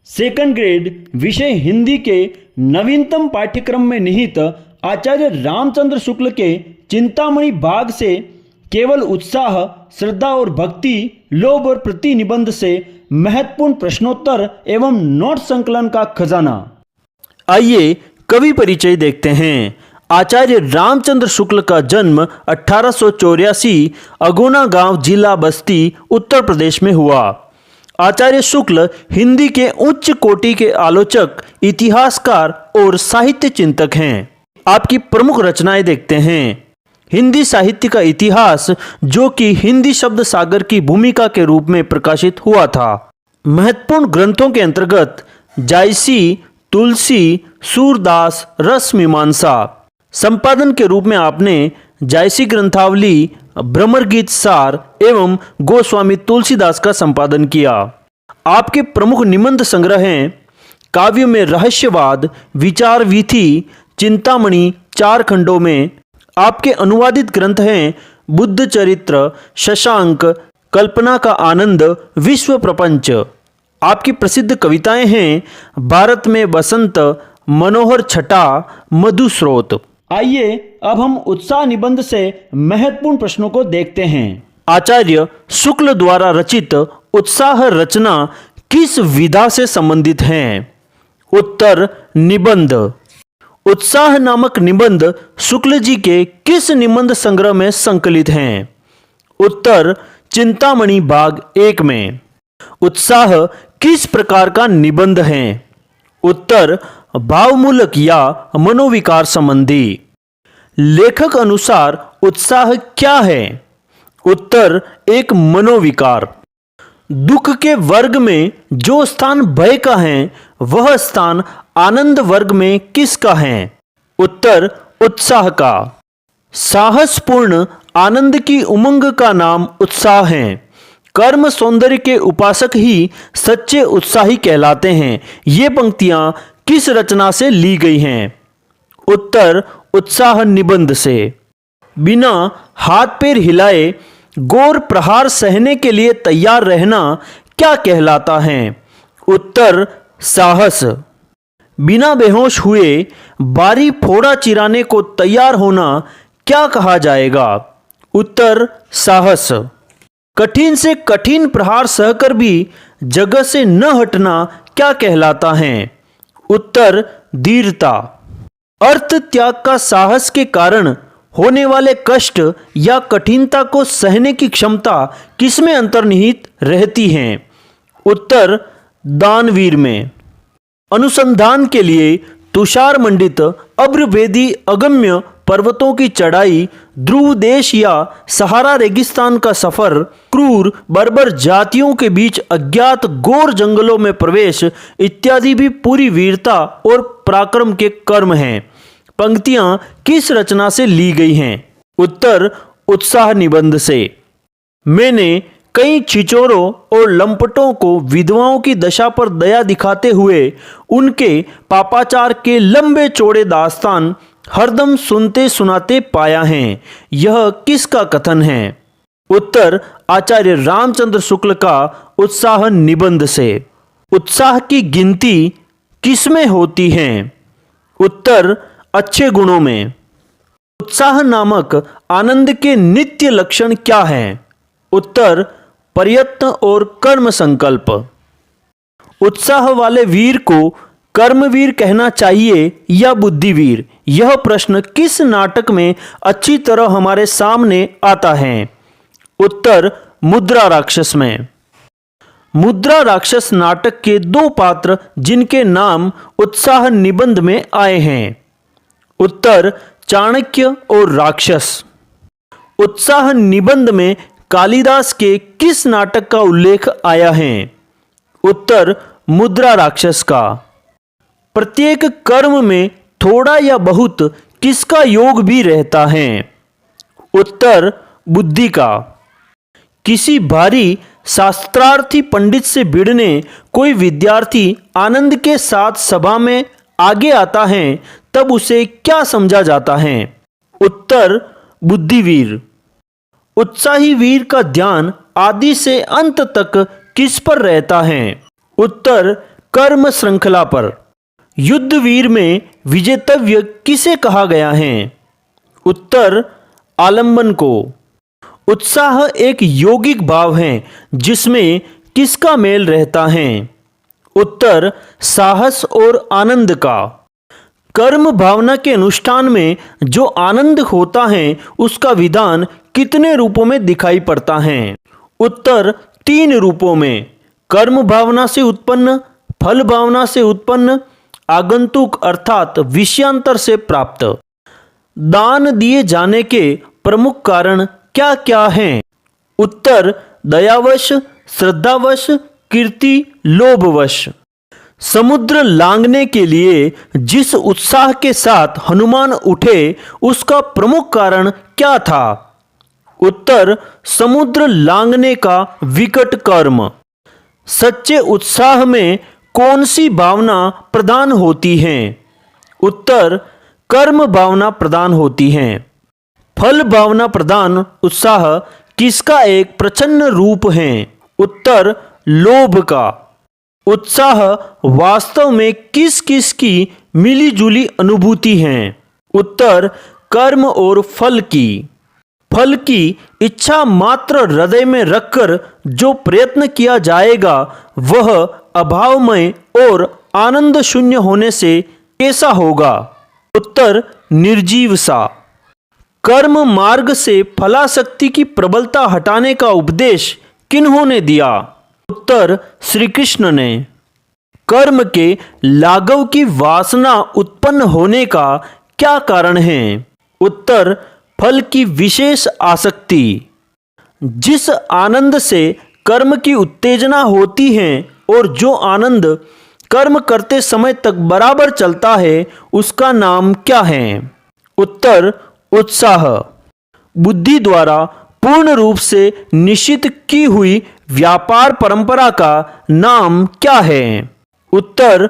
Second grade विषय हिंदी के नवीनतम पाठ्यक्रम में निहित आचार्य रामचंद्र शुक्ल के चिंतामणि भाग से केवल उत्साह, श्रद्धा और भक्ति, लोभ और प्रतिनिबंध से महत्वपूर्ण प्रश्नोत्तर एवं नोट संकलन का खजाना। आइए कवि परिचय देखते हैं। आचार्य रामचंद्र शुक्ल का जन्म 1884 अगोना गांव, जिला बस्ती, उत्तर प्रदेश में हुआ। आचार्य शुक्ल हिंदी के उच्च कोटि के आलोचक, इतिहासकार और साहित्य चिंतक हैं। आपकी प्रमुख रचनाएं देखते हैं। हिंदी साहित्य का इतिहास, जो कि हिंदी शब्द सागर की भूमिका के रूप में प्रकाशित हुआ था। महत्वपूर्ण ग्रंथों के अंतर्गत जायसी, तुलसी, सूरदास, रस मीमांसा। संपादन के रूप में आपने जायसी ग्रंथावली, भ्रमर गीत सार एवं गोस्वामी तुलसीदास का संपादन किया। आपके प्रमुख निबंध संग्रह हैं काव्य में रहस्यवाद, विचार वीथी, चिंतामणि 4 खंडों में। आपके अनुवादित ग्रंथ हैं बुद्ध चरित्र, शशांक, कल्पना का आनंद, विश्व प्रपंच। आपकी प्रसिद्ध कविताएं हैं भारत में बसंत, मनोहर छटा, मधुस्रोत। आइए अब हम उत्साह निबंध से महत्वपूर्ण प्रश्नों को देखते हैं। आचार्य शुक्ल द्वारा रचित उत्साह रचना किस विधा से संबंधित है? उत्तर, निबंध। उत्साह नामक निबंध शुक्ल जी के किस निबंध संग्रह में संकलित हैं? उत्तर, चिंतामणि भाग 1 में। उत्साह किस प्रकार का निबंध है? उत्तर, भावमूलक या मनोविकार संबंधी। लेखक अनुसार उत्साह क्या है? उत्तर, एक मनोविकार। दुख के वर्ग में जो स्थान भय का है, वह स्थान आनंद वर्ग में किसका है? उत्तर, उत्साह का। साहसपूर्ण आनंद की उमंग का नाम उत्साह है। कर्म सौंदर्य के उपासक ही सच्चे उत्साही कहलाते हैं। ये पंक्तियां किस रचना से ली गई हैं? उत्तर, उत्साह निबंध से। बिना हाथ पैर हिलाए गौर प्रहार सहने के लिए तैयार रहना क्या कहलाता है? उत्तर, साहस। बिना बेहोश हुए बारी फोड़ा चिराने को तैयार होना क्या कहा जाएगा? उत्तर, साहस। कठिन से कठिन प्रहार सहकर भी जगह से न हटना क्या कहलाता है? उत्तर, धीरता। अर्थ त्याग का साहस के कारण होने वाले कष्ट या कठिनता को सहने की क्षमता किसमें अंतर्निहित रहती है? उत्तर, दानवीर में। अनुसंधान के लिए तुषार मंडित अभ्रभेदी अगम्य पर्वतों की चढ़ाई, ध्रुव देश या सहारा रेगिस्तान का सफर, क्रूर बर्बर जातियों के बीच अज्ञात घोर जंगलों में प्रवेश इत्यादि भी पूरी वीरता और पराक्रम के कर्म हैं। पंक्तियां किस रचना से ली गई हैं? उत्तर, उत्साह निबंध से। मैंने कई छिचोरों और लंपटों को विधवाओं की दशा पर दया दिखाते हुए उनके पापाचार के लंबे चौड़े दास्तान हरदम सुनते सुनाते पाया है। यह किसका कथन है? उत्तर, आचार्य रामचंद्र शुक्ल का उत्साह निबंध से। उत्साह की गिनती किसमें होती है? उत्तर, अच्छे गुणों में। उत्साह नामक आनंद के नित्य लक्षण क्या हैं? उत्तर, प्रयत्न और कर्म संकल्प। उत्साह वाले वीर को कर्मवीर कहना चाहिए या बुद्धिवीर? यह प्रश्न किस नाटक में अच्छी तरह हमारे सामने आता है? उत्तर, मुद्रा राक्षस में। मुद्रा राक्षस नाटक के 2 पात्र जिनके नाम उत्साह निबंध में आए हैं। उत्तर, चाणक्य और राक्षस। उत्साह निबंध में कालिदास के किस नाटक का उल्लेख आया है? उत्तर, मुद्रा राक्षस का। प्रत्येक कर्म में थोड़ा या बहुत किसका योग भी रहता है? उत्तर, बुद्धि का। किसी भारी शास्त्रार्थी पंडित से भिड़ने कोई विद्यार्थी आनंद के साथ सभा में आगे आता है, तब उसे क्या समझा जाता है? उत्तर, बुद्धिवीर। उत्साही वीर का ध्यान आदि से अंत तक किस पर रहता है? उत्तर, कर्म श्रृंखला पर। युद्धवीर में विजेतव्य किसे कहा गया है? उत्तर आलंबन को। उत्साह एक यौगिक भाव है जिसमें किसका मेल रहता है? उत्तर साहस और आनंद का। कर्म भावना के अनुष्ठान में जो आनंद होता है उसका विधान कितने रूपों में दिखाई पड़ता है? उत्तर 3 रूपों में। कर्म भावना से उत्पन्न, फल भावना से उत्पन्न, आगंतुक अर्थात विषयांतर से प्राप्त। दान दिए जाने के प्रमुख कारण क्या क्या हैं? उत्तर दयावश, श्रद्धावश, कीर्ति, लोभवश। समुद्र लांघने के लिए जिस उत्साह के साथ हनुमान उठे उसका प्रमुख कारण क्या था? उत्तर समुद्र लांघने का विकट कर्म। सच्चे उत्साह में कौन सी भावना प्रधान होती है? उत्तर कर्म भावना प्रधान होती है। फल भावना प्रधान उत्साह किसका एक प्रचंड रूप है? उत्तर लोभ का। उत्साह वास्तव में किस किस की मिलीजुली अनुभूति है? उत्तर कर्म और फल की। फल की इच्छा मात्र हृदय में रखकर जो प्रयत्न किया जाएगा वह अभावमय और आनंद शून्य होने से कैसा होगा? उत्तर निर्जीव सा। कर्म मार्ग से फलासक्ति की प्रबलता हटाने का उपदेश किन्होंने दिया? उत्तर श्री कृष्ण ने। कर्म के लाघव की वासना उत्पन्न होने का क्या कारण है? उत्तर फल की विशेष आसक्ति। जिस आनंद से कर्म की उत्तेजना होती है और जो आनंद कर्म करते समय तक बराबर चलता है उसका नाम क्या है? उत्तर उत्साह। बुद्धि द्वारा पूर्ण रूप से निश्चित की हुई व्यापार परंपरा का नाम क्या है? उत्तर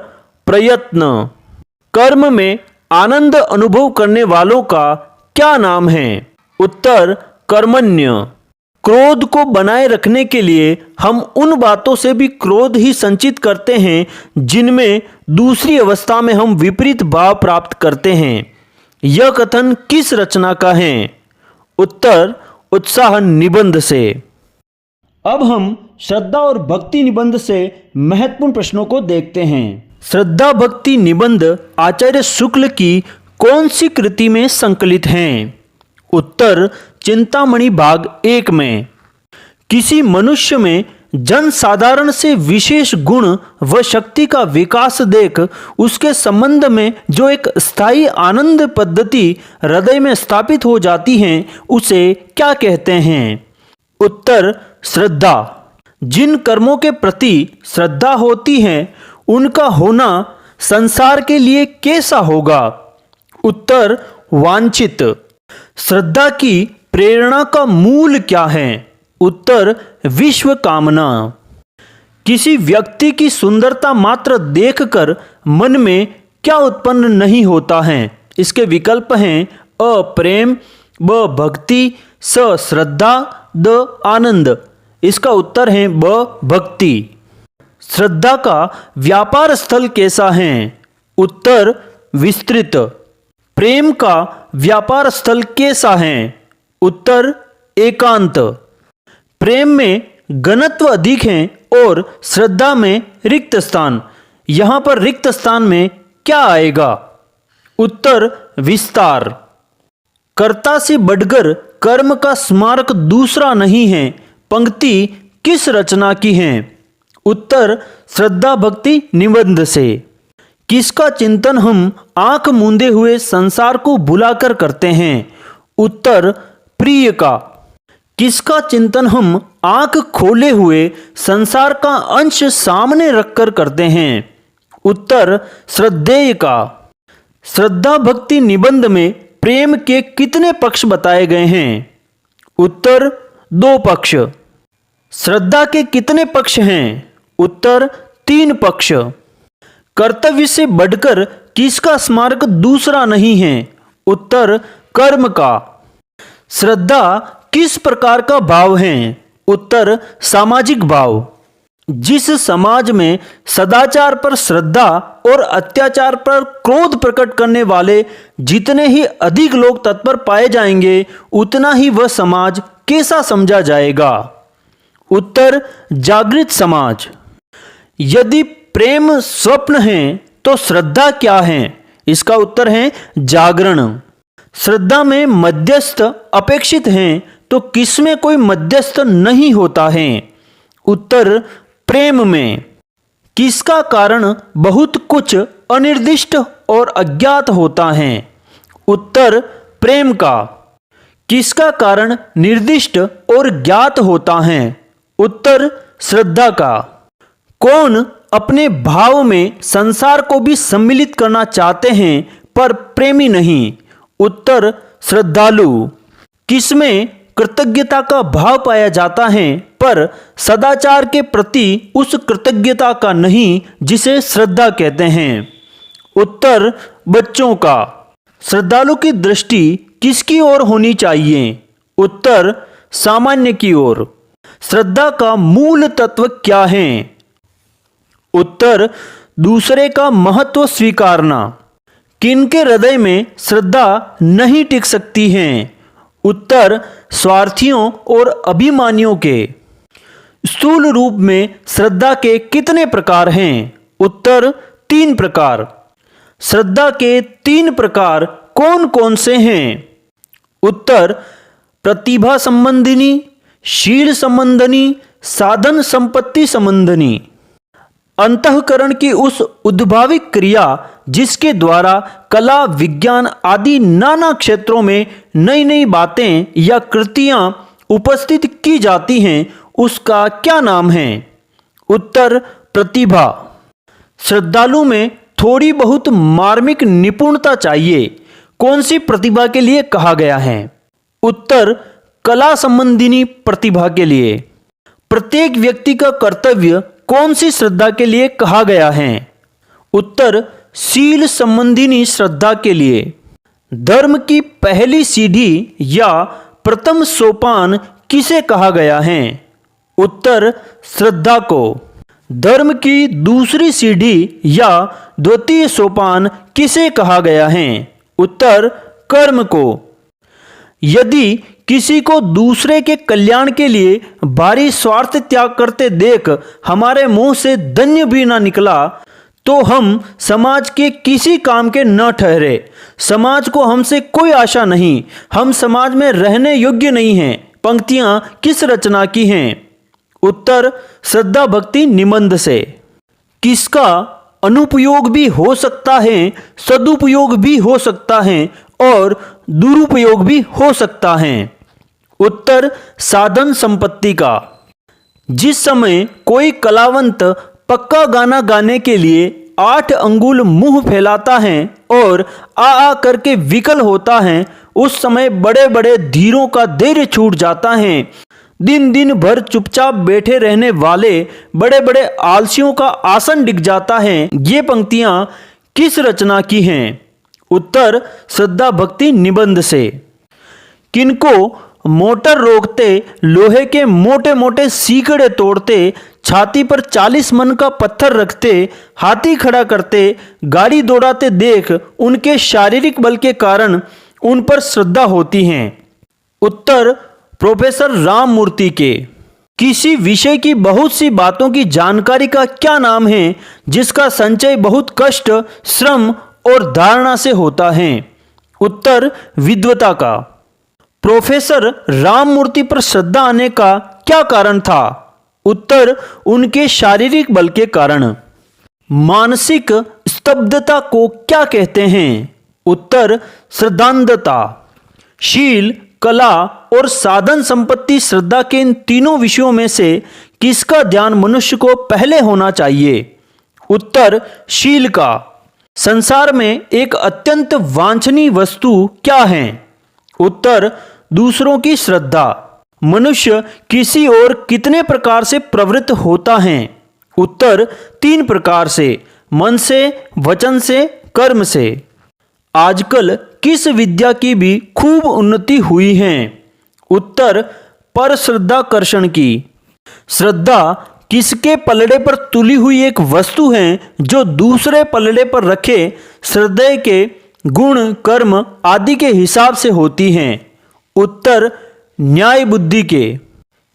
प्रयत्न। कर्म में आनंद अनुभव करने वालों का क्या नाम है? उत्तर कर्मण्य। क्रोध को बनाए रखने के लिए हम उन बातों से भी क्रोध ही संचित करते हैं जिनमें दूसरी अवस्था में हम विपरीत भाव प्राप्त करते हैं। यह कथन किस रचना का है? उत्तर उत्साह निबंध से। अब हम श्रद्धा और भक्ति निबंध से महत्वपूर्ण प्रश्नों को देखते हैं। श्रद्धा भक्ति निबंध आचार्य शुक्ल की कौन सी कृति में संकलित हैं? उत्तर चिंतामणि भाग 1 में। किसी मनुष्य में जन साधारण से विशेष गुण व शक्ति का विकास देख उसके संबंध में जो एक स्थायी आनंद पद्धति हृदय में स्थापित हो जाती है उसे क्या कहते हैं? उत्तर श्रद्धा। जिन कर्मों के प्रति श्रद्धा होती है उनका होना संसार के लिए कैसा होगा? उत्तर वांछित। श्रद्धा की प्रेरणा का मूल क्या है? उत्तर विश्व कामना। किसी व्यक्ति की सुंदरता मात्र देखकर मन में क्या उत्पन्न नहीं होता है? इसके विकल्प हैं अ प्रेम, ब भक्ति, स श्रद्धा, द आनंद। इसका उत्तर है ब भक्ति। श्रद्धा का व्यापार स्थल कैसा है? उत्तर विस्तृत। प्रेम का व्यापार स्थल कैसा है? उत्तर एकांत। प्रेम में घनत्व अधिक है और श्रद्धा में रिक्त स्थान। यहाँ पर रिक्त स्थान में क्या आएगा? उत्तर विस्तार। कर्ता से बढ़कर कर्म का स्मारक दूसरा नहीं है। पंक्ति किस रचना की है? उत्तर श्रद्धा भक्ति निबंध से। किसका चिंतन हम आंख मूंदे हुए संसार को भुलाकर करते हैं? उत्तर प्रिय का। किसका चिंतन हम आंख खोले हुए संसार का अंश सामने रखकर करते हैं? उत्तर श्रद्धेय का। श्रद्धा भक्ति निबंध में प्रेम के कितने पक्ष बताए गए हैं? उत्तर 2 पक्ष। श्रद्धा के कितने पक्ष हैं? उत्तर 3 पक्ष। कर्तव्य से बढ़कर किसका स्मारक दूसरा नहीं है? उत्तर कर्म का। श्रद्धा किस प्रकार का भाव है? उत्तर सामाजिक भाव। जिस समाज में सदाचार पर श्रद्धा और अत्याचार पर क्रोध प्रकट करने वाले जितने ही अधिक लोग तत्पर पाए जाएंगे, उतना ही वह समाज कैसा समझा जाएगा। उत्तर, जागृत समाज। यदि प्रेम स्वप्न है तो श्रद्धा क्या है? इसका उत्तर है जागरण। श्रद्धा में मध्यस्थ अपेक्षित हैं तो किसमें कोई मध्यस्थ नहीं होता है? उत्तर, प्रेम में। किसका कारण बहुत कुछ अनिर्दिष्ट और अज्ञात होता है? उत्तर, प्रेम का। किसका कारण निर्दिष्ट और ज्ञात होता है? उत्तर, श्रद्धा का। कौन अपने भाव में संसार को भी सम्मिलित करना चाहते हैं पर प्रेमी नहीं? उत्तर, श्रद्धालु। किसमें कृतज्ञता का भाव पाया जाता है पर सदाचार के प्रति उस कृतज्ञता का नहीं जिसे श्रद्धा कहते हैं? उत्तर, बच्चों का। श्रद्धालु की दृष्टि किसकी ओर होनी चाहिए? उत्तर, सामान्य की ओर। श्रद्धा का मूल तत्व क्या है? उत्तर, दूसरे का महत्व स्वीकारना। किनके हृदय में श्रद्धा नहीं टिक सकती है? उत्तर, स्वार्थियों और अभिमानियों के। स्थूल रूप में श्रद्धा के कितने प्रकार हैं? उत्तर, 3 प्रकार। श्रद्धा के 3 प्रकार कौन कौन से हैं? उत्तर, प्रतिभा संबंधिनी, शील संबंधनी, साधन संपत्ति संबंधनी। अंतःकरण की उस उद्भाविक क्रिया जिसके द्वारा कला, विज्ञान आदि नाना क्षेत्रों में नई नई बातें या कृतियां उपस्थित की जाती हैं, उसका क्या नाम है? उत्तर, प्रतिभा। श्रद्धालु में थोड़ी बहुत मार्मिक निपुणता चाहिए। कौन सी प्रतिभा के लिए कहा गया है? उत्तर, कला संबंधिनी प्रतिभा के लिए। प्रत्येक व्यक्ति का कर्तव्य कौन सी श्रद्धा के लिए कहा गया है? उत्तर, शील संबंधिनी श्रद्धा के लिए। धर्म की पहली सीढ़ी या प्रथम सोपान किसे कहा गया है? उत्तर, श्रद्धा को। धर्म की दूसरी सीढ़ी या द्वितीय सोपान किसे कहा गया है? उत्तर, कर्म को। यदि किसी को दूसरे के कल्याण के लिए भारी स्वार्थ त्याग करते देख हमारे मुंह से धन्य भी ना निकला तो हम समाज के किसी काम के न ठहरे। समाज को हमसे कोई आशा नहीं, हम समाज में रहने योग्य नहीं हैं। पंक्तियां किस रचना की हैं? उत्तर, श्रद्धा भक्ति निबंध से। किसका अनुपयोग भी हो सकता है, सदुपयोग भी हो सकता है और दुरुपयोग भी हो सकता है? उत्तर, साधन संपत्ति का। जिस समय कोई कलावंत पक्का गाना गाने के लिए 8 अंगुल मुंह फैलाता है और आ करके विकल होता है, उस समय बड़े बड़े धीरों का धैर्य छूट जाता है। दिन दिन भर चुपचाप बैठे रहने वाले बड़े बड़े आलसियों का आसन डिग जाता है। ये पंक्तियां किस रचना की हैं? उत्तर, श्रद्धा भक्ति निबंध से। किनको मोटर रोकते, लोहे के मोटे मोटे सीकड़े तोड़ते, छाती पर 40 मन का पत्थर रखते, हाथी खड़ा करते, गाड़ी दौड़ाते देख उनके शारीरिक बल के कारण उन पर श्रद्धा होती है? उत्तर, प्रोफेसर राम मूर्ति के। किसी विषय की बहुत सी बातों की जानकारी का क्या नाम है जिसका संचय बहुत कष्ट, श्रम और धारणा से होता है? उत्तर, विद्वता का। प्रोफेसर राम मूर्ति पर श्रद्धा आने का क्या कारण था? उत्तर, उनके शारीरिक बल के कारण। मानसिक स्तब्धता को क्या कहते हैं? उत्तर, श्रद्धांधता। शील, कला और साधन संपत्ति श्रद्धा के इन तीनों विषयों में से किसका ध्यान मनुष्य को पहले होना चाहिए? उत्तर, शील का। संसार में एक अत्यंत वांछनीय वस्तु क्या है? उत्तर, दूसरों की श्रद्धा। मनुष्य किसी और कितने प्रकार से प्रवृत्त होता है? उत्तर, 3 प्रकार से, मन से, वचन से, कर्म से। आजकल किस विद्या की भी खूब उन्नति हुई है? उत्तर, पर श्रद्धाकर्षण की। श्रद्धा किसके पलड़े पर तुली हुई एक वस्तु है जो दूसरे पलड़े पर रखे श्रद्धेय के गुण कर्म आदि के हिसाब से होती हैं? उत्तर न्याय बुद्धि के।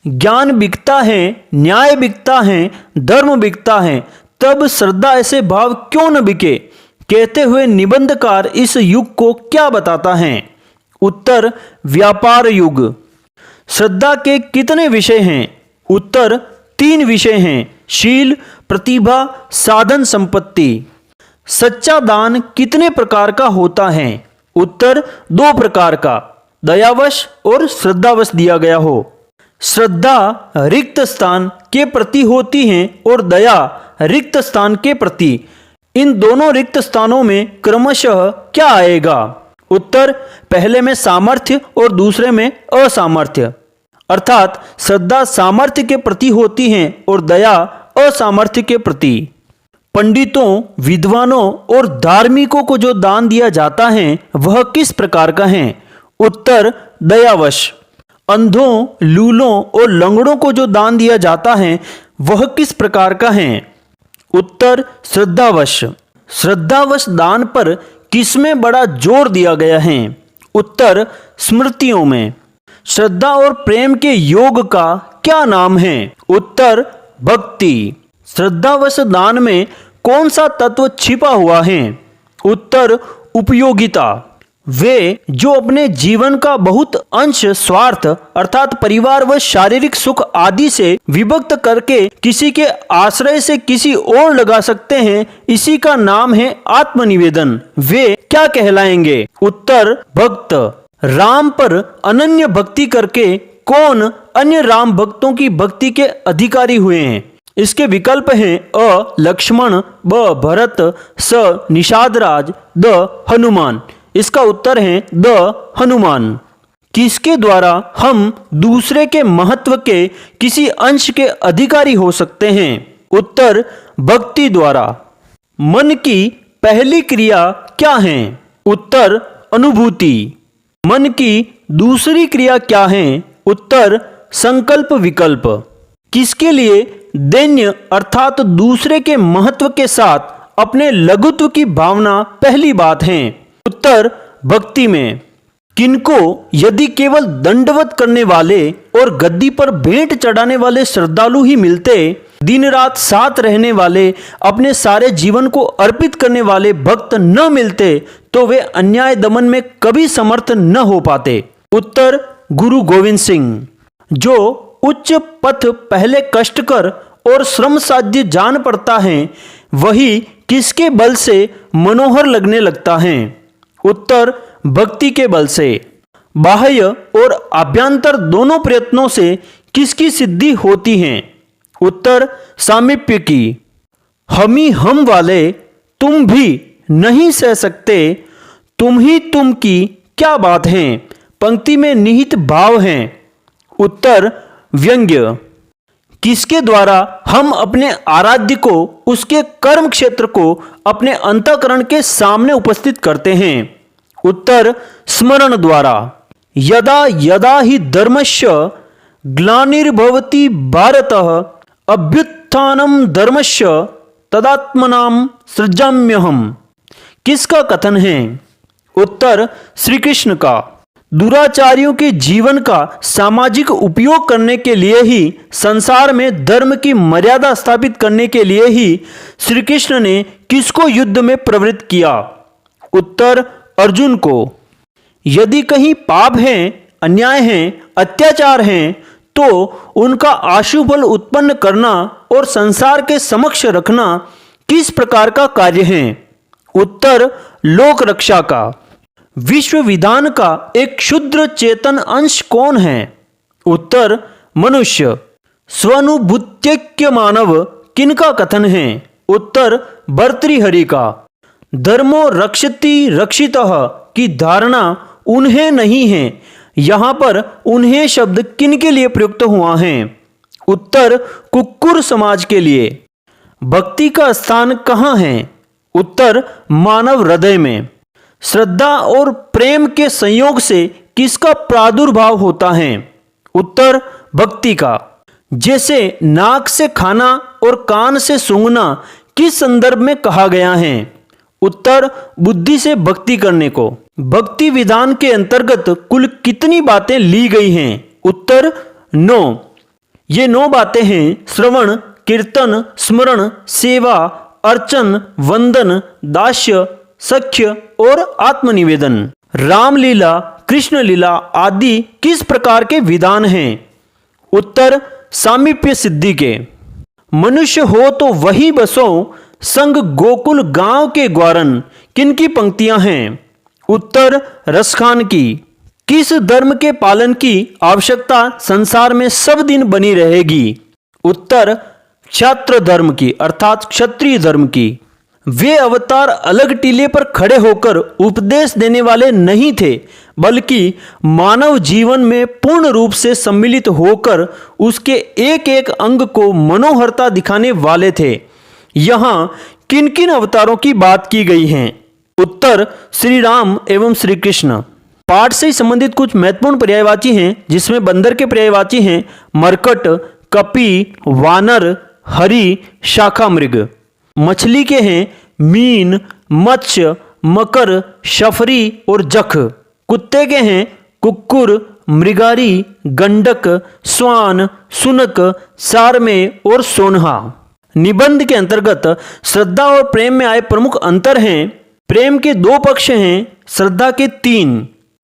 ज्ञान बिकता है, न्याय बिकता है, धर्म बिकता है, तब श्रद्धा ऐसे भाव क्यों न बिके, कहते हुए निबंधकार इस युग को क्या बताता है? उत्तर व्यापार युग। श्रद्धा के कितने विषय हैं? उत्तर 3 विषय हैं, शील, प्रतिभा, साधन संपत्ति। सच्चा दान कितने प्रकार का होता है? उत्तर 2 प्रकार का, दयावश और श्रद्धावश दिया गया हो। श्रद्धा रिक्त स्थान के प्रति होती है और दया रिक्त स्थान के प्रति। इन दोनों रिक्त स्थानों में क्रमशः क्या आएगा? उत्तर पहले में सामर्थ्य और दूसरे में असामर्थ्य। अर्थात श्रद्धा सामर्थ्य के प्रति होती है और दया असामर्थ्य के प्रति। पंडितों, विद्वानों और धार्मिकों को जो दान दिया जाता है वह किस प्रकार का है? उत्तर दयावश। अंधों, लूलों और लंगड़ों को जो दान दिया जाता है वह किस प्रकार का है? उत्तर श्रद्धावश। श्रद्धावश दान पर किसमें बड़ा जोर दिया गया है? उत्तर स्मृतियों में। श्रद्धा और प्रेम के योग का क्या नाम है? उत्तर भक्ति। श्रद्धावश दान में कौन सा तत्व छिपा हुआ है? उत्तर उपयोगिता। वे जो अपने जीवन का बहुत अंश स्वार्थ अर्थात परिवार व शारीरिक सुख आदि से विभक्त करके किसी के आश्रय से किसी और लगा सकते हैं, इसी का नाम है आत्मनिवेदन। वे क्या कहलाएंगे? उत्तर भक्त। राम पर अनन्य भक्ति करके कौन अन्य राम भक्तों की भक्ति के अधिकारी हुए हैं? इसके विकल्प हैं अ लक्ष्मण, ब भरत, स निषादराज, द हनुमान। इसका उत्तर है द हनुमान। किसके द्वारा हम दूसरे के महत्व के किसी अंश के अधिकारी हो सकते हैं? उत्तर भक्ति द्वारा। मन की पहली क्रिया क्या है? उत्तर अनुभूति। मन की दूसरी क्रिया क्या है? उत्तर संकल्प विकल्प। किसके लिए दैन्य अर्थात दूसरे के महत्व के साथ अपने लघुत्व की भावना पहली बात है? उत्तर भक्ति में। किनको यदि केवल दंडवत करने वाले और गद्दी पर भेंट चढ़ाने वाले श्रद्धालु ही मिलते, दिन रात साथ रहने वाले, अपने सारे जीवन को अर्पित करने वाले भक्त न मिलते, तो वे अन्याय दमन में कभी समर्थ न हो पाते। उत्तर गुरु गोविंद सिंह। जो उच्च पथ पहले कष्टकर और श्रम साध्य जान पड़ता है, वही किसके बल से मनोहर लगने लगता है? उत्तर भक्ति के बल से। बाह्य और आभ्यंतर दोनों प्रयत्नों से किसकी सिद्धि होती है? उत्तर सामीप्य की। हम ही हम वाले तुम भी नहीं सह सकते, तुम ही तुम की क्या बात है, पंक्ति में निहित भाव हैं। उत्तर व्यंग्य। किसके द्वारा हम अपने आराध्य को, उसके कर्म क्षेत्र को अपने अंतःकरण के सामने उपस्थित करते हैं? उत्तर स्मरण द्वारा। यदा यदा ही धर्मस्य ग्लानिर्भवति भारतः अभ्युत्थानं धर्मस्य तदात्मनां सृजाम्यहम्। किसका कथन है? उत्तर श्री कृष्ण का। दुराचारियों के जीवन का सामाजिक उपयोग करने के लिए ही, संसार में धर्म की मर्यादा स्थापित करने के लिए ही श्री कृष्ण ने किसको युद्ध में प्रवृत्त किया? उत्तर अर्जुन को। यदि कहीं पाप है, अन्याय है, अत्याचार हैं, तो उनका आशुफल उत्पन्न करना और संसार के समक्ष रखना किस प्रकार का कार्य है? उत्तर लोक रक्षा का। विश्व विधान का एक क्षुद्र चेतन अंश कौन है? उत्तर मनुष्य। स्वानुभूत्यैक्य मानव किनका कथन है? उत्तर भर्तृहरि का। धर्मो रक्षति रक्षितः की धारणा उन्हें नहीं है, यहाँ पर उन्हें शब्द किन के लिए प्रयुक्त हुआ है? उत्तर कुक्कुर समाज के लिए। भक्ति का स्थान कहाँ है? उत्तर मानव हृदय में। श्रद्धा और प्रेम के संयोग से किसका प्रादुर्भाव होता है? उत्तर भक्ति का। जैसे नाक से खाना और कान से सूंघना किस संदर्भ में कहा गया है? उत्तर, बुद्धि से भक्ति करने को। भक्ति विधान के अंतर्गत कुल कितनी बातें ली गई हैं? उत्तर, 9। ये 9 बातें हैं: श्रवण, कीर्तन, स्मरण, सेवा, अर्चन, वंदन, दास्य, सख्य और आत्मनिवेदन। रामलीला, कृष्ण लीला आदि किस प्रकार के विधान हैं? उत्तर, सामीप्य सिद्धि के। मनुष्य हो तो वही बसो, संग गोकुल गांव के ग्वारन किनकी पंक्तियां हैं? उत्तर, रसखान की। किस धर्म के पालन की आवश्यकता संसार में सब दिन बनी रहेगी? उत्तर, क्षात्र धर्म की अर्थात क्षत्रिय धर्म की। वे अवतार अलग टीले पर खड़े होकर उपदेश देने वाले नहीं थे, बल्कि मानव जीवन में पूर्ण रूप से सम्मिलित होकर उसके एक एक अंग को मनोहरता दिखाने वाले थे। यहाँ किन किन अवतारों की बात की गई है? उत्तर, श्री राम एवं श्री कृष्ण। पाठ से संबंधित कुछ महत्वपूर्ण पर्यायवाची हैं, जिसमें बंदर के पर्यायवाची हैं मरकट, कपि, वानर, हरि, शाखा मृग। मछली के हैं मीन, मत्स्य, मकर, शफरी और जख। कुत्ते के हैं कुक्कुर, मृगारी, गंडक, स्वान, सुनक, सारमे और सोनहा। निबंध के अंतर्गत श्रद्धा और प्रेम में आए प्रमुख अंतर हैं। प्रेम के 2 पक्ष हैं, श्रद्धा के 3।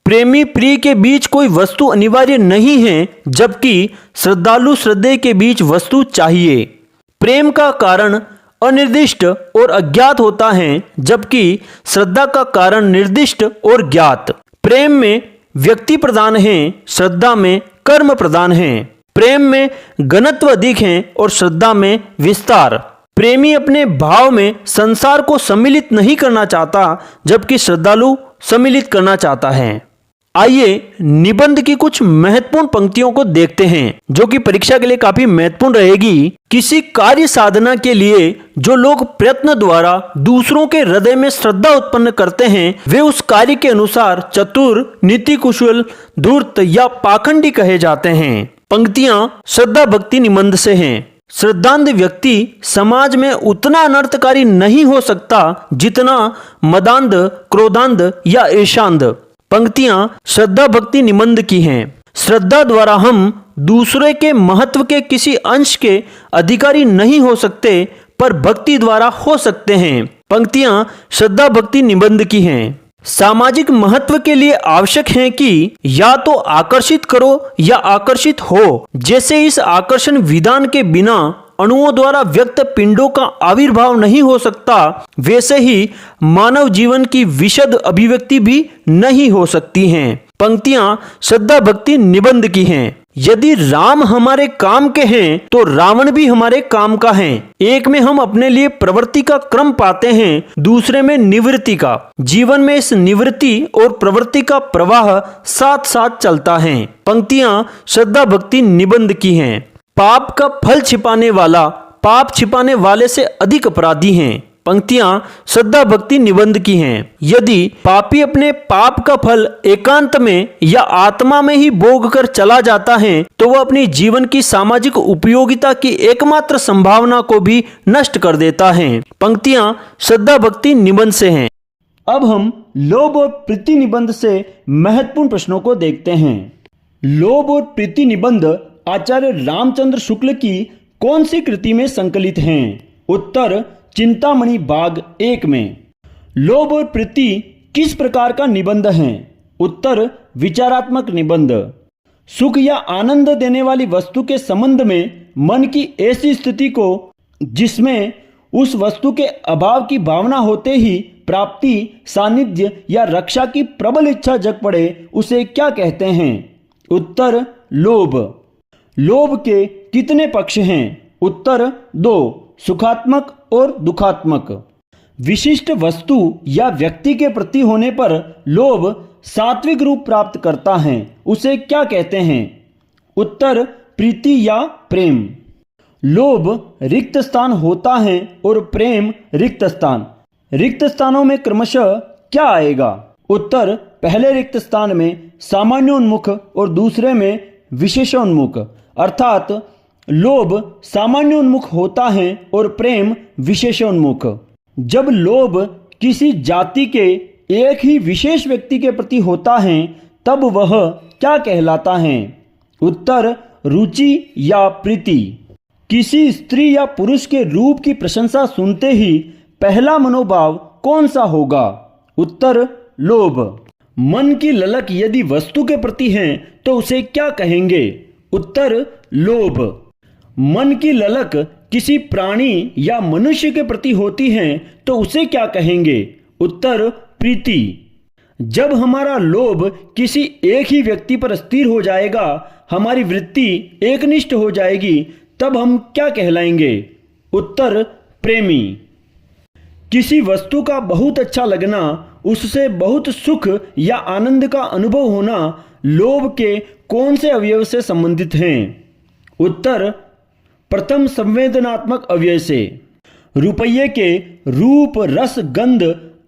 प्रेमी प्रिय के बीच कोई वस्तु अनिवार्य नहीं है, जबकि श्रद्धालु श्रद्धेय के बीच वस्तु चाहिए। प्रेम का कारण अनिर्दिष्ट और अज्ञात होता है, जबकि श्रद्धा का कारण निर्दिष्ट और ज्ञात। प्रेम में व्यक्ति प्रधान है, श्रद्धा में कर्म प्रधान है। प्रेम में घनत्व अधिक है और श्रद्धा में विस्तार। प्रेमी अपने भाव में संसार को सम्मिलित नहीं करना चाहता, जबकि श्रद्धालु सम्मिलित करना चाहता है। आइए निबंध की कुछ महत्वपूर्ण पंक्तियों को देखते हैं, जो कि परीक्षा के लिए काफी महत्वपूर्ण रहेगी। किसी कार्य साधना के लिए जो लोग प्रयत्न द्वारा दूसरों के हृदय में श्रद्धा उत्पन्न करते हैं, वे उस कार्य के अनुसार चतुर, नीति कुशल, धूर्त या पाखंडी कहे जाते हैं। पंक्तियां श्रद्धा भक्ति निबंध से हैं। श्रद्धांध व्यक्ति समाज में उतना अनर्थकारी नहीं हो सकता जितना मदांध, क्रोधांध या ईर्षांध। पंक्तियां श्रद्धा भक्ति निबंध की हैं। श्रद्धा द्वारा हम दूसरे के महत्व के किसी अंश के अधिकारी नहीं हो सकते, पर भक्ति द्वारा हो सकते हैं। पंक्तियां श्रद्धा भक्ति निबंध की हैं। सामाजिक महत्व के लिए आवश्यक है कि या तो आकर्षित करो या आकर्षित हो। जैसे इस आकर्षण विधान के बिना अणुओं द्वारा व्यक्त पिंडों का आविर्भाव नहीं हो सकता, वैसे ही मानव जीवन की विशद अभिव्यक्ति भी नहीं हो सकती हैं। पंक्तियां श्रद्धा भक्ति निबंध की हैं। यदि राम हमारे काम के हैं तो रावण भी हमारे काम का है। एक में हम अपने लिए प्रवृत्ति का क्रम पाते हैं, दूसरे में निवृत्ति का। जीवन में इस निवृत्ति और प्रवृत्ति का प्रवाह साथ साथ चलता है। पंक्तियां श्रद्धा भक्ति निबंध की हैं। पाप का फल छिपाने वाला पाप छिपाने वाले से अधिक अपराधी हैं। पंक्तियां श्रद्धा भक्ति निबंध की हैं। यदि पापी अपने पाप का फल एकांत में या आत्मा में ही भोग कर चला जाता है, तो वह अपनी जीवन की सामाजिक उपयोगिता की एकमात्र संभावना को भी नष्ट कर देता है। पंक्तियां श्रद्धा भक्ति निबंध से हैं। अब हम लोभ और प्रीति निबंध से महत्वपूर्ण प्रश्नों को देखते हैं। लोभ और प्रीति निबंध आचार्य रामचंद्र शुक्ल की कौन सी कृति में संकलित हैं? उत्तर, चिंतामणि भाग 1 में। लोभ और प्रीति किस प्रकार का निबंध है? उत्तर, विचारात्मक निबंध। सुख या आनंद देने वाली वस्तु के संबंध में मन की ऐसी स्थिति को जिसमें उस वस्तु के अभाव की भावना होते ही प्राप्ति, सानिध्य या रक्षा की प्रबल इच्छा जग पड़े, उसे क्या कहते हैं? उत्तर, लोभ। लोभ के कितने पक्ष हैं? उत्तर, 2, सुखात्मक और दुखात्मक। विशिष्ट वस्तु या व्यक्ति के प्रति होने पर लोभ सात्विक रूप प्राप्त करता है, उसे क्या कहते हैं? उत्तर, प्रीति या प्रेम। लोभ रिक्त स्थान होता है और प्रेम रिक्त स्थान। रिक्त स्थानों में क्रमशः क्या आएगा? उत्तर, पहले रिक्त स्थान में सामान्योन्मुख और दूसरे में विशेषोन्मुख, अर्थात लोभ सामान्योन्मुख होता है और प्रेम विशेषोन्मुख। जब लोभ किसी जाति के एक ही विशेष व्यक्ति के प्रति होता है तब वह क्या कहलाता है? उत्तर, रुचि या प्रीति। किसी स्त्री या पुरुष के रूप की प्रशंसा सुनते ही पहला मनोभाव कौन सा होगा? उत्तर, लोभ। मन की ललक यदि वस्तु के प्रति है तो उसे क्या कहेंगे? उत्तर, लोभ। मन की ललक किसी प्राणी या मनुष्य के प्रति होती है तो उसे क्या कहेंगे? उत्तर, प्रीति। जब हमारा लोभ किसी एक ही व्यक्ति पर स्थिर हो जाएगा, हमारी वृत्ति एकनिष्ठ हो जाएगी, तब हम क्या कहलाएंगे? उत्तर, प्रेमी। किसी वस्तु का बहुत अच्छा लगना, उससे बहुत सुख या आनंद का अनुभव होना लोभ के कौन से अवयव से संबंधित हैं? उत्तर, प्रथम संवेदनात्मक अवयव से। रुपये के रूप, रस, गंध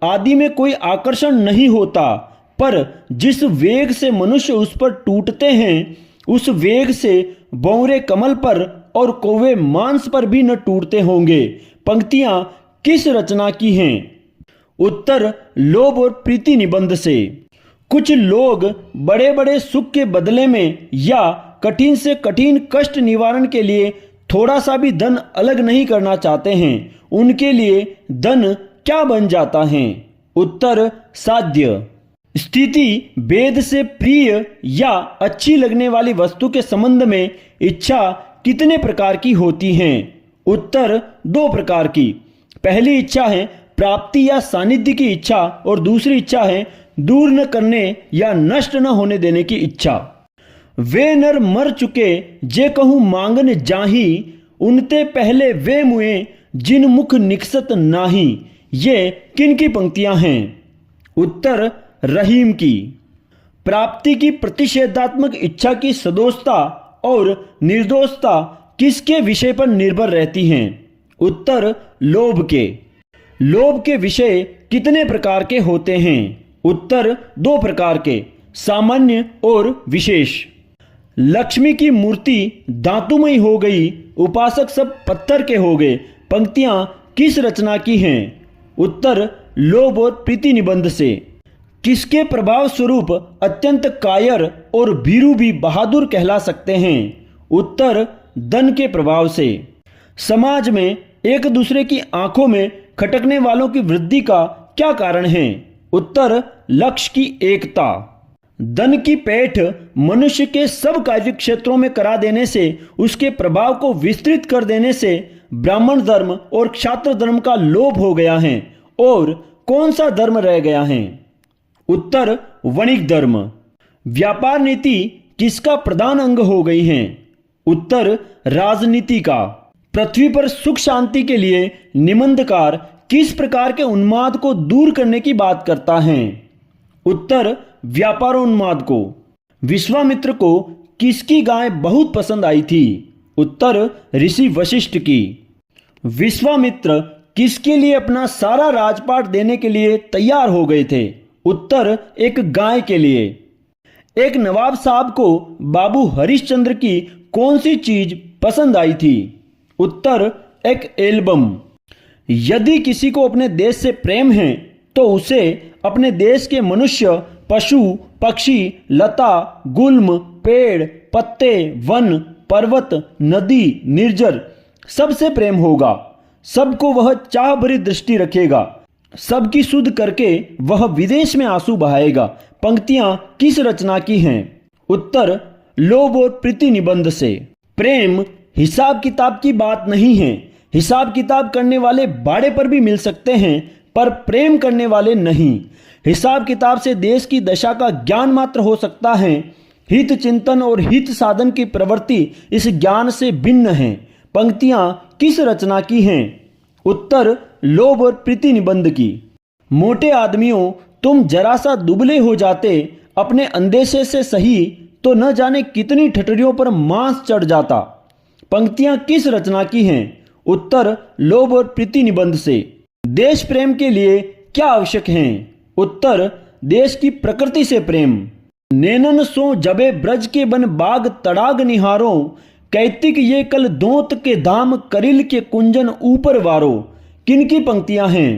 आदि में कोई आकर्षण नहीं होता, पर जिस वेग से मनुष्य उस पर टूटते हैं, उस वेग से बौरे कमल पर और कौवे मांस पर भी न टूटते होंगे। पंक्तियां किस रचना की हैं? उत्तर, लोभ और प्रीति निबंध से। कुछ लोग बड़े बड़े सुख के बदले में या कठिन से कठिन कष्ट निवारण के लिए थोड़ा सा भी धन अलग नहीं करना चाहते हैं। उनके लिए धन क्या बन जाता है? उत्तर, साध्य। स्थिति भेद से प्रिय या अच्छी लगने वाली वस्तु के संबंध में इच्छा कितने प्रकार की होती हैं? उत्तर, 2 प्रकार की। पहली इच्छा है प्राप्ति या सानिध्य की इच्छा और दूसरी इच्छा है दूर न करने या नष्ट न होने देने की इच्छा। वे नर मर चुके जे कहूँ मांगन जाही, उनते पहले वे मुए जिन मुख निकसत नाही। ये किन की पंक्तियां हैं? उत्तर, रहीम की। प्राप्ति की प्रतिषेधात्मक इच्छा की सदोषता और निर्दोषता किसके विषय पर निर्भर रहती हैं? उत्तर, लोभ के। लोभ के विषय कितने प्रकार के होते हैं? उत्तर, 2 प्रकार के, सामान्य और विशेष। लक्ष्मी की मूर्ति धातुमयी हो गई, उपासक सब पत्थर के हो गए। पंक्तियां किस रचना की हैं? उत्तर, लोभ और प्रीति निबंध से। किसके प्रभाव स्वरूप अत्यंत कायर और भीरू भी बहादुर कहला सकते हैं? उत्तर, धन के प्रभाव से। समाज में एक दूसरे की आंखों में खटकने वालों की वृद्धि का क्या कारण है? उत्तर, लक्ष्य की एकता। धन की पैठ मनुष्य के सब कार्य क्षेत्रों में करा देने से, उसके प्रभाव को विस्तृत कर देने से ब्राह्मण धर्म और क्षात्र धर्म का लोप हो गया है और कौन सा धर्म रह गया है? उत्तर, वणिक धर्म। व्यापार नीति किसका प्रधान अंग हो गई है? उत्तर, राजनीति का। पृथ्वी पर सुख शांति के लिए निबंधकार किस प्रकार के उन्माद को दूर करने की बात करता है? उत्तर, व्यापारोन्माद को। विश्वामित्र को किसकी गाय बहुत पसंद आई थी? उत्तर, ऋषि वशिष्ठ की। विश्वामित्र किसके लिए अपना सारा राजपाट देने के लिए तैयार हो गए थे? उत्तर, एक गाय के लिए। एक नवाब साहब को बाबू हरिश्चंद्र की कौन सी चीज पसंद आई थी? उत्तर, एक एल्बम। यदि किसी को अपने देश से प्रेम है तो उसे अपने देश के मनुष्य, पशु, पक्षी, लता, गुल्म, पेड़, पत्ते, वन, पर्वत, नदी, निर्जर सबसे प्रेम होगा। सबको वह चाह भरी दृष्टि रखेगा। सबकी सुध करके वह विदेश में आंसू बहाएगा। पंक्तियां किस रचना की हैं? उत्तर, लोभ और प्रीति निबंध से। प्रेम हिसाब किताब की बात नहीं है। हिसाब किताब करने वाले बाड़े पर भी मिल सकते हैं, पर प्रेम करने वाले नहीं। हिसाब किताब से देश की दशा का ज्ञान मात्र हो सकता है। हित चिंतन और हित साधन की प्रवृत्ति इस ज्ञान से भिन्न है। पंक्तियां किस रचना की हैं? उत्तर, लोभ और प्रीति निबंध की। मोटे आदमियों, तुम जरा सा दुबले हो जाते, अपने अंदेशे से सही तो न जाने कितनी ठठरियों पर मांस चढ़ जाता। पंक्तियां किस रचना की हैं? उत्तर, लोभ और प्रीति निबंध से। देश प्रेम के लिए क्या आवश्यक है? उत्तर, देश की प्रकृति से प्रेम। नैनन सो जबे ब्रज के बन बाग तड़ाग निहारों, कैतिक ये कल दोंत के दाम करिल के कुंजन ऊपर वारो। किनकी पंक्तियां हैं?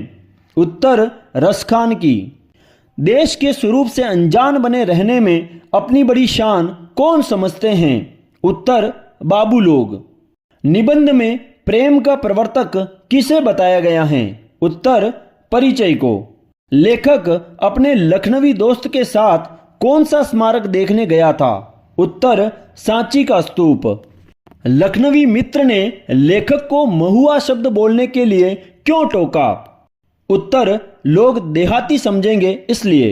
उत्तर रसखान की। देश के स्वरूप से अनजान बने रहने में अपनी बड़ी शान कौन समझते हैं? उत्तर बाबू लोग। निबंध में प्रेम का प्रवर्तक किसे बताया गया है? उत्तर परिचय को। लेखक अपने लखनवी दोस्त के साथ कौन सा स्मारक देखने गया था? उत्तर सांची का स्तूप। लखनवी मित्र ने लेखक को महुआ शब्द बोलने के लिए क्यों टोका? उत्तर लोग देहाती समझेंगे इसलिए।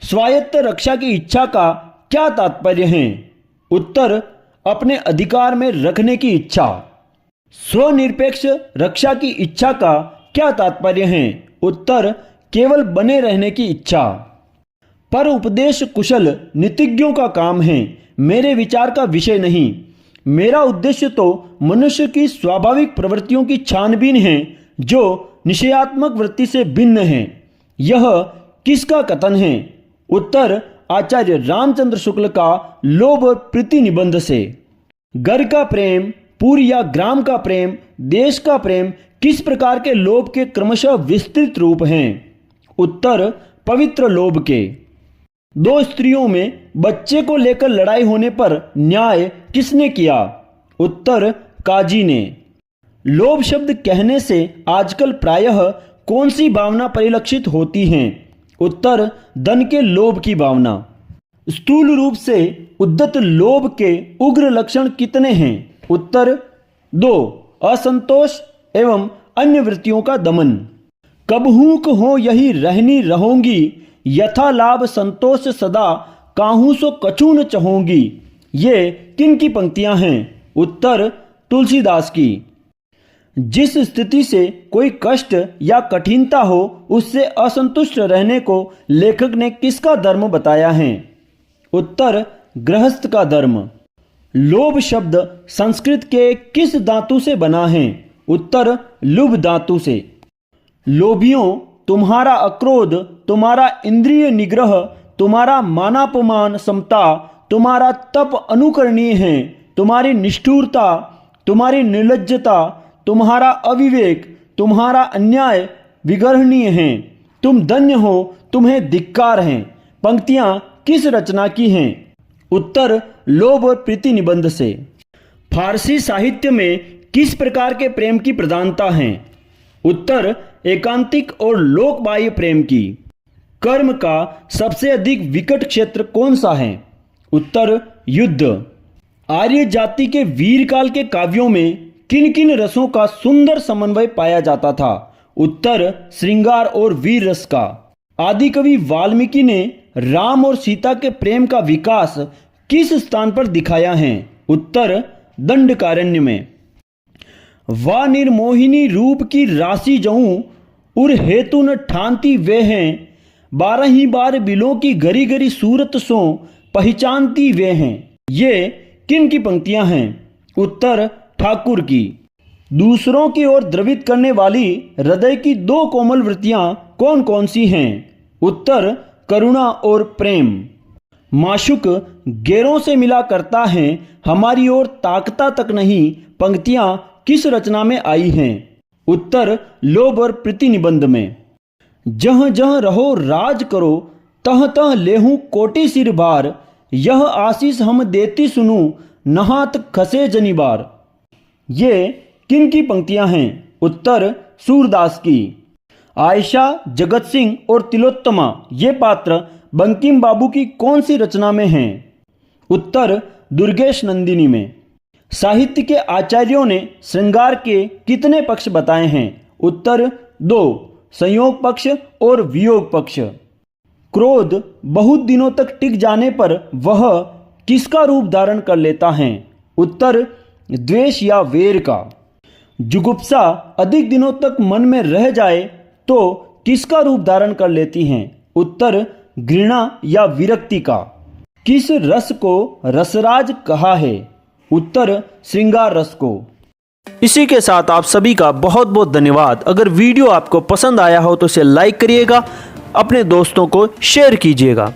स्वायत्त रक्षा की इच्छा का क्या तात्पर्य है? उत्तर अपने अधिकार में रखने की इच्छा। स्वनिरपेक्ष रक्षा की इच्छा का क्या तात्पर्य है? उत्तर केवल बने रहने की इच्छा। पर उपदेश कुशल नीतिज्ञों का काम है, मेरे विचार का विषय नहीं। मेरा उद्देश्य तो मनुष्य की स्वाभाविक प्रवृत्तियों की छानबीन है जो निश्चयात्मक वृत्ति से भिन्न है। यह किसका कथन है? उत्तर आचार्य रामचंद्र शुक्ल का लोभ प्रीति निबंध से। घर का प्रेम, पुर या ग्राम का प्रेम, देश का प्रेम किस प्रकार के लोभ के क्रमशः विस्तृत रूप हैं? उत्तर पवित्र लोभ के। दो स्त्रियों में बच्चे को लेकर लड़ाई होने पर न्याय किसने किया? उत्तर काजी ने। लोभ शब्द कहने से आजकल प्रायः कौन सी भावना परिलक्षित होती है? उत्तर धन के लोभ की भावना। स्थूल रूप से उद्धत लोभ के उग्र लक्षण कितने हैं? उत्तर 2, असंतोष एवं अन्य वृत्तियों का दमन। कबहूक हो यही रहनी रहोगी, यथा लाभ संतोष सदा काहू सो कछु न चहोगी। ये किन की पंक्तियां हैं? उत्तर तुलसीदास की। जिस स्थिति से कोई कष्ट या कठिनता हो उससे असंतुष्ट रहने को लेखक ने किसका धर्म बताया है? उत्तर गृहस्थ का धर्म। लोभ शब्द संस्कृत के किस धातु से बना है? उत्तर लुभ धातु से। लोभियों, तुम्हारा अक्रोध, तुम्हारा इंद्रिय निग्रह, तुम्हारा मानापमान समता, तुम्हारा तप अनुकरणीय है, तुम्हारी निष्ठुरता, तुम्हारी निर्लज्जता, तुम्हारा अविवेक, तुम्हारा अन्याय विगर्हणीय है। तुम धन्य हो, तुम्हें धिक्कार है। पंक्तियां किस रचना की हैं? उत्तर लोभ और प्रीति निबंध से। फारसी साहित्य में किस प्रकार के प्रेम की प्रधानता है? उत्तर एकांतिक और लोकबाह्य प्रेम की। कर्म का सबसे अधिक विकट क्षेत्र कौन सा है? उत्तर युद्ध। आर्य जाति के वीर काल के काव्यों में किन किन रसों का सुंदर समन्वय पाया जाता था? उत्तर श्रृंगार और वीर रस का। आदि कवि वाल्मीकि ने राम और सीता के प्रेम का विकास किस स्थान पर दिखाया है? उत्तर दंडकारण्य में। वा निर्मोहिनी रूप की राशि जऊं, उर हेतु न ठानती वे हैं, 12 बार बिलों की घरी घरी सूरत सो पहचानती वे हैं। ये किन की पंक्तियां हैं? उत्तर ठाकुर की। दूसरों की ओर द्रवित करने वाली हृदय की 2 कोमल वृत्तियां कौन कौन सी हैं? उत्तर करुणा और प्रेम। माशुक गैरों से मिला करता है, हमारी ओर ताकता तक नहीं। पंक्तियां किस रचना में आई हैं? उत्तर लोभ और प्रीति निबंध में। जह जह रहो राज करो, तह तह लेहूं कोटि सिर भार, यह आशीष हम देती सुनूं, नहात खसे जनिबार। ये किन की पंक्तियां हैं? उत्तर सूरदास की। आयशा, जगत सिंह और तिलोत्तमा ये पात्र बंकिम बाबू की कौन सी रचना में हैं? उत्तर दुर्गेश नंदिनी में। साहित्य के आचार्यों ने श्रृंगार के कितने पक्ष बताए हैं? उत्तर 2, संयोग पक्ष और वियोग पक्ष। क्रोध बहुत दिनों तक टिक जाने पर वह किसका रूप धारण कर लेता है? उत्तर द्वेष या वेर का। जुगुप्सा अधिक दिनों तक मन में रह जाए तो किसका रूप धारण कर लेती हैं? उत्तर घृणा या विरक्ति का। किस रस को रसराज कहा है? उत्तर श्रृंगार रस को। इसी के साथ आप सभी का बहुत बहुत धन्यवाद। अगर वीडियो आपको पसंद आया हो तो इसे लाइक करिएगा, अपने दोस्तों को शेयर कीजिएगा।